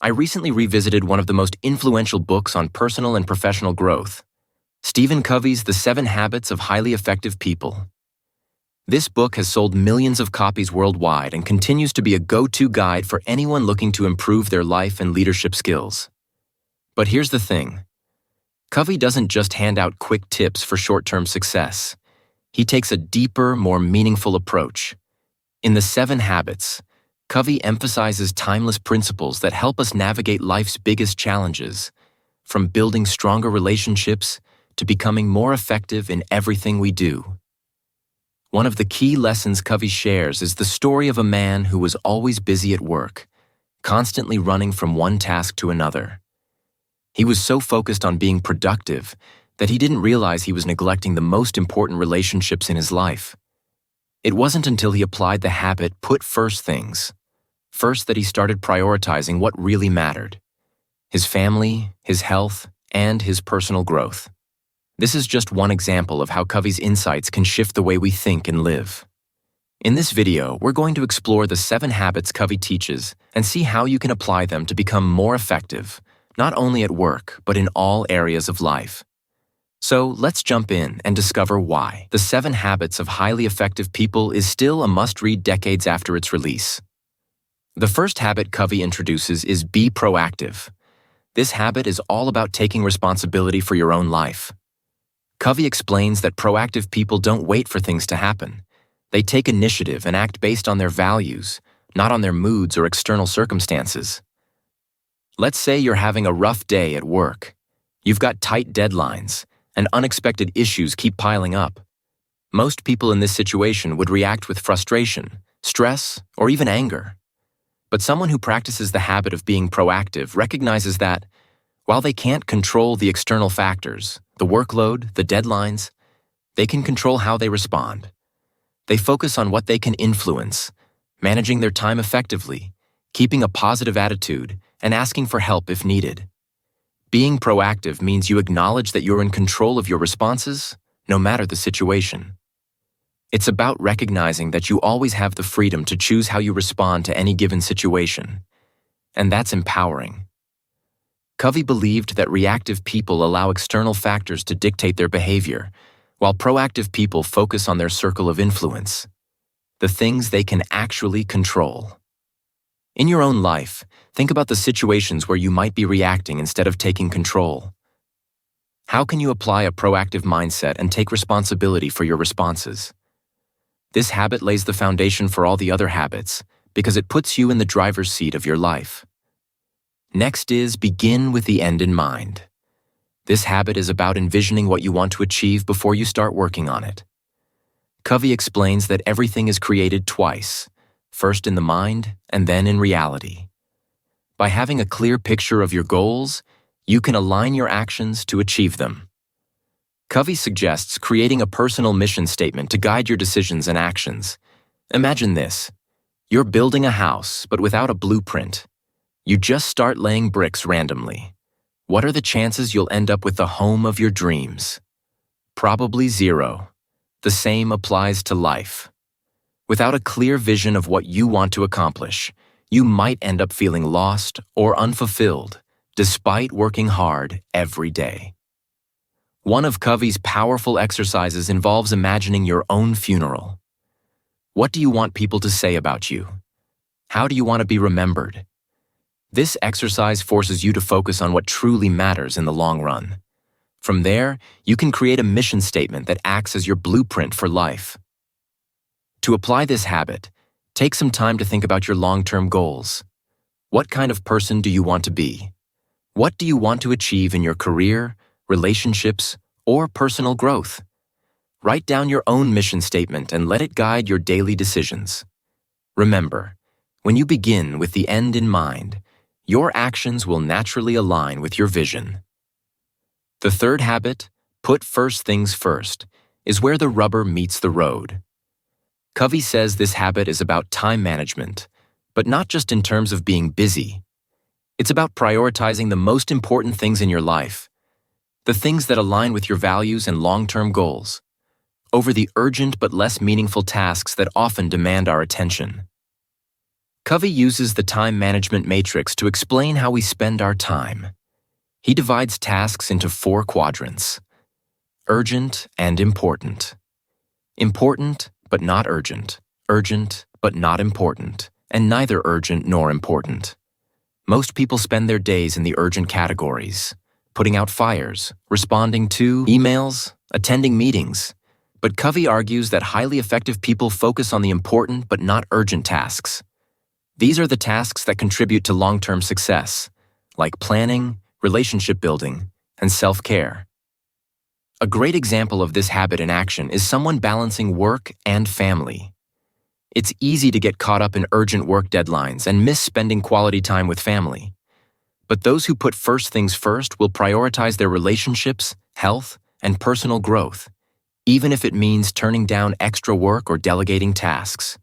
I recently revisited one of the most influential books on personal and professional growth, Stephen Covey's The 7 Habits of Highly Effective People. This book has sold millions of copies worldwide and continues to be a go-to guide for anyone looking to improve their life and leadership skills. But here's the thing. Covey doesn't just hand out quick tips for short-term success. He takes a deeper, more meaningful approach. In The 7 Habits, Covey emphasizes timeless principles that help us navigate life's biggest challenges, from building stronger relationships to becoming more effective in everything we do. One of the key lessons Covey shares is the story of a man who was always busy at work, constantly running from one task to another. He was so focused on being productive that he didn't realize he was neglecting the most important relationships in his life. It wasn't until he applied the habit "put first things" first that he started prioritizing what really mattered: his family, his health, and his personal growth. This is just one example of how Covey's insights can shift the way we think and live. In this video, we're going to explore the 7 habits Covey teaches and see how you can apply them to become more effective, not only at work, but in all areas of life. So let's jump in and discover why The 7 Habits of Highly Effective People is still a must-read decades after its release. The first habit Covey introduces is be proactive. This habit is all about taking responsibility for your own life. Covey explains that proactive people don't wait for things to happen. They take initiative and act based on their values, not on their moods or external circumstances. Let's say you're having a rough day at work. You've got tight deadlines, and unexpected issues keep piling up. Most people in this situation would react with frustration, stress, or even anger. But someone who practices the habit of being proactive recognizes that, while they can't control the external factors, the workload, the deadlines, they can control how they respond. They focus on what they can influence, managing their time effectively, keeping a positive attitude, and asking for help if needed. Being proactive means you acknowledge that you're in control of your responses, no matter the situation. It's about recognizing that you always have the freedom to choose how you respond to any given situation, and that's empowering. Covey believed that reactive people allow external factors to dictate their behavior, while proactive people focus on their circle of influence, the things they can actually control. In your own life, think about the situations where you might be reacting instead of taking control. How can you apply a proactive mindset and take responsibility for your responses? This habit lays the foundation for all the other habits because it puts you in the driver's seat of your life. Next is begin with the end in mind. This habit is about envisioning what you want to achieve before you start working on it. Covey explains that everything is created twice, first in the mind and then in reality. By having a clear picture of your goals, you can align your actions to achieve them. Covey suggests creating a personal mission statement to guide your decisions and actions. Imagine this. You're building a house, but without a blueprint. You just start laying bricks randomly. What are the chances you'll end up with the home of your dreams? Probably 0. The same applies to life. Without a clear vision of what you want to accomplish, you might end up feeling lost or unfulfilled, despite working hard every day. One of Covey's powerful exercises involves imagining your own funeral. What do you want people to say about you? How do you want to be remembered? This exercise forces you to focus on what truly matters in the long run. From there, you can create a mission statement that acts as your blueprint for life. To apply this habit, take some time to think about your long-term goals. What kind of person do you want to be? What do you want to achieve in your career, relationships, or personal growth? Write down your own mission statement and let it guide your daily decisions. Remember, when you begin with the end in mind, your actions will naturally align with your vision. The third habit, put first things first, is where the rubber meets the road. Covey says this habit is about time management, but not just in terms of being busy. It's about prioritizing the most important things in your life, the things that align with your values and long-term goals, over the urgent but less meaningful tasks that often demand our attention. Covey uses the time management matrix to explain how we spend our time. He divides tasks into 4 quadrants: urgent and important, important but not urgent, urgent but not important, and neither urgent nor important. Most people spend their days in the urgent categories, putting out fires, responding to emails, attending meetings. But Covey argues that highly effective people focus on the important but not urgent tasks. These are the tasks that contribute to long-term success, like planning, relationship building, and self-care. A great example of this habit in action is someone balancing work and family. It's easy to get caught up in urgent work deadlines and miss spending quality time with family. But those who put first things first will prioritize their relationships, health, and personal growth, even if it means turning down extra work or delegating tasks.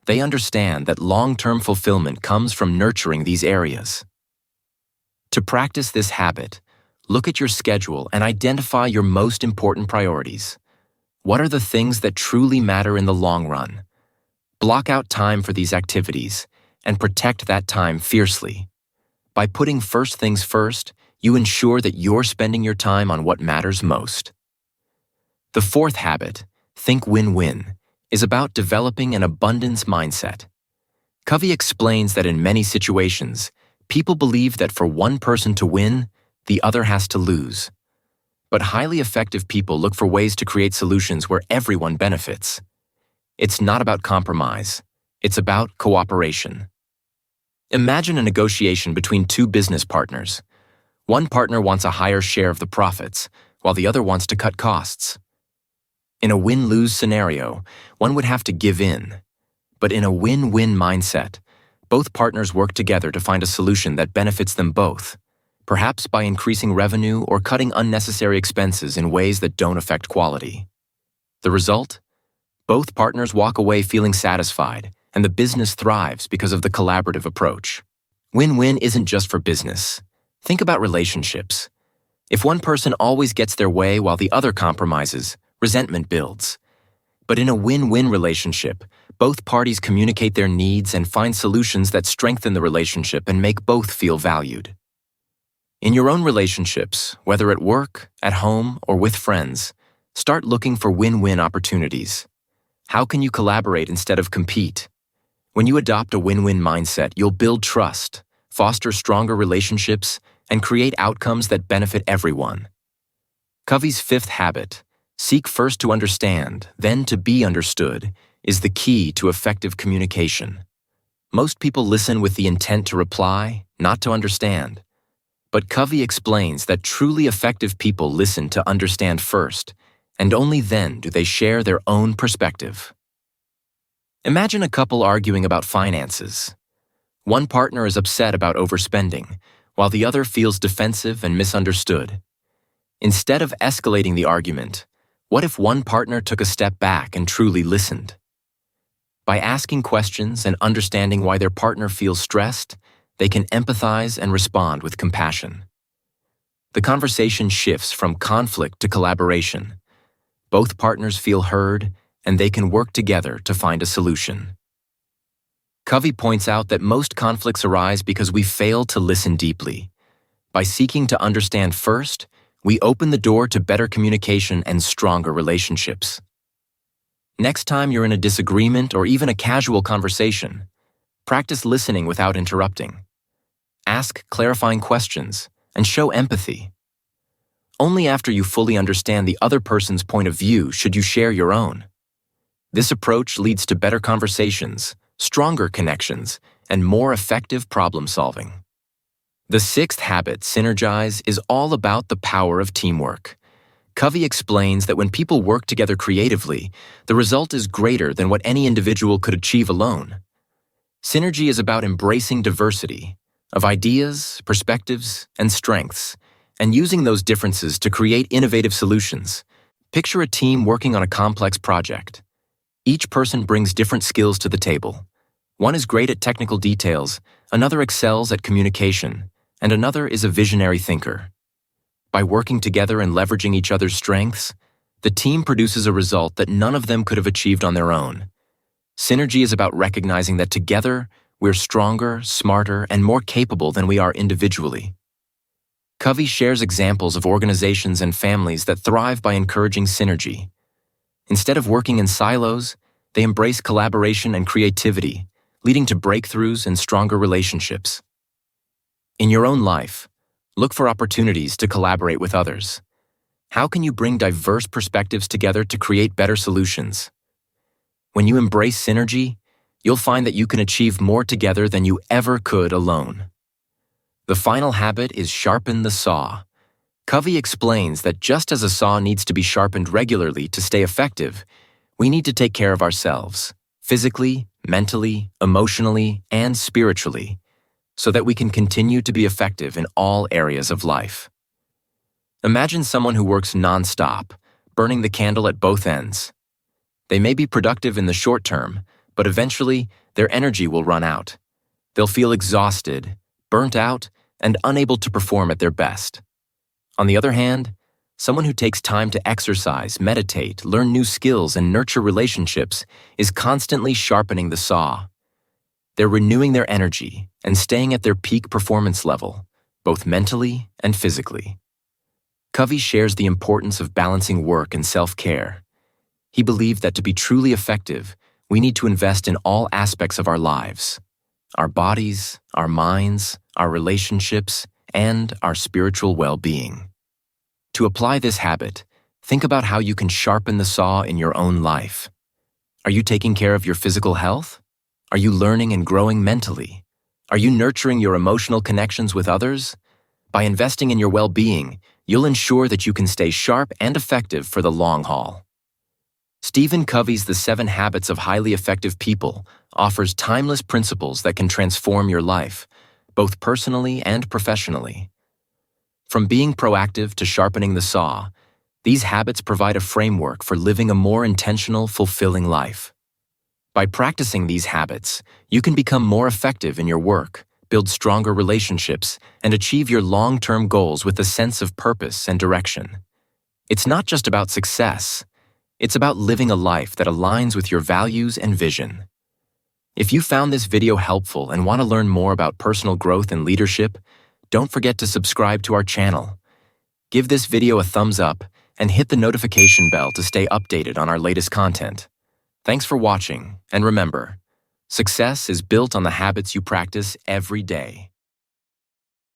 They understand that long-term fulfillment comes from nurturing these areas. To practice this habit, look at your schedule and identify your most important priorities. What are the things that truly matter in the long run? Block out time for these activities and protect that time fiercely. By putting first things first, you ensure that you're spending your time on what matters most. The 4th habit, think win-win, is about developing an abundance mindset. Covey explains that in many situations, people believe that for one person to win, the other has to lose. But highly effective people look for ways to create solutions where everyone benefits. It's not about compromise. It's about cooperation. Imagine a negotiation between 2 business partners. One partner wants a higher share of the profits, while the other wants to cut costs. In a win-lose scenario, one would have to give in. But in a win-win mindset, both partners work together to find a solution that benefits them both, perhaps by increasing revenue or cutting unnecessary expenses in ways that don't affect quality. The result? Both partners walk away feeling satisfied, and the business thrives because of the collaborative approach. Win-win isn't just for business. Think about relationships. If one person always gets their way while the other compromises, resentment builds. But in a win-win relationship, both parties communicate their needs and find solutions that strengthen the relationship and make both feel valued. In your own relationships, whether at work, at home, or with friends, start looking for win-win opportunities. How can you collaborate instead of compete? When you adopt a win-win mindset, you'll build trust, foster stronger relationships, and create outcomes that benefit everyone. Covey's 5th habit, seek first to understand, then to be understood, is the key to effective communication. Most people listen with the intent to reply, not to understand. But Covey explains that truly effective people listen to understand first, and only then do they share their own perspective. Imagine a couple arguing about finances. One partner is upset about overspending, while the other feels defensive and misunderstood. Instead of escalating the argument, what if one partner took a step back and truly listened? By asking questions and understanding why their partner feels stressed, they can empathize and respond with compassion. The conversation shifts from conflict to collaboration. Both partners feel heard, and they can work together to find a solution. Covey points out that most conflicts arise because we fail to listen deeply. By seeking to understand first, we open the door to better communication and stronger relationships. Next time you're in a disagreement or even a casual conversation, practice listening without interrupting. Ask clarifying questions and show empathy. Only after you fully understand the other person's point of view should you share your own. This approach leads to better conversations, stronger connections, and more effective problem solving. The 6th habit, synergize, is all about the power of teamwork. Covey explains that when people work together creatively, the result is greater than what any individual could achieve alone. Synergy is about embracing diversity of ideas, perspectives, and strengths, and using those differences to create innovative solutions. Picture a team working on a complex project. Each person brings different skills to the table. One is great at technical details, another excels at communication, and another is a visionary thinker. By working together and leveraging each other's strengths, the team produces a result that none of them could have achieved on their own. Synergy is about recognizing that together, we're stronger, smarter, and more capable than we are individually. Covey shares examples of organizations and families that thrive by encouraging synergy. Instead of working in silos, they embrace collaboration and creativity, leading to breakthroughs and stronger relationships. In your own life, look for opportunities to collaborate with others. How can you bring diverse perspectives together to create better solutions? When you embrace synergy, you'll find that you can achieve more together than you ever could alone. The final habit is sharpen the saw. Covey explains that just as a saw needs to be sharpened regularly to stay effective, we need to take care of ourselves, physically, mentally, emotionally, and spiritually, so that we can continue to be effective in all areas of life. Imagine someone who works non-stop, burning the candle at both ends. They may be productive in the short term, but eventually their energy will run out. They'll feel exhausted, burnt out, and unable to perform at their best. On the other hand, someone who takes time to exercise, meditate, learn new skills, and nurture relationships is constantly sharpening the saw. They're renewing their energy and staying at their peak performance level, both mentally and physically. Covey shares the importance of balancing work and self-care. He believed that to be truly effective, we need to invest in all aspects of our lives: our bodies, our minds, our relationships, and our spiritual well-being. To apply this habit, think about how you can sharpen the saw in your own life. Are you taking care of your physical health? Are you learning and growing mentally? Are you nurturing your emotional connections with others? By investing in your well-being, you'll ensure that you can stay sharp and effective for the long haul. Stephen Covey's The 7 Habits of Highly Effective People offers timeless principles that can transform your life, both personally and professionally. From being proactive to sharpening the saw, these habits provide a framework for living a more intentional, fulfilling life. By practicing these habits, you can become more effective in your work, build stronger relationships, and achieve your long-term goals with a sense of purpose and direction. It's not just about success. It's about living a life that aligns with your values and vision. If you found this video helpful and want to learn more about personal growth and leadership, don't forget to subscribe to our channel. Give this video a thumbs up and hit the notification bell to stay updated on our latest content. Thanks for watching, and remember, success is built on the habits you practice every day.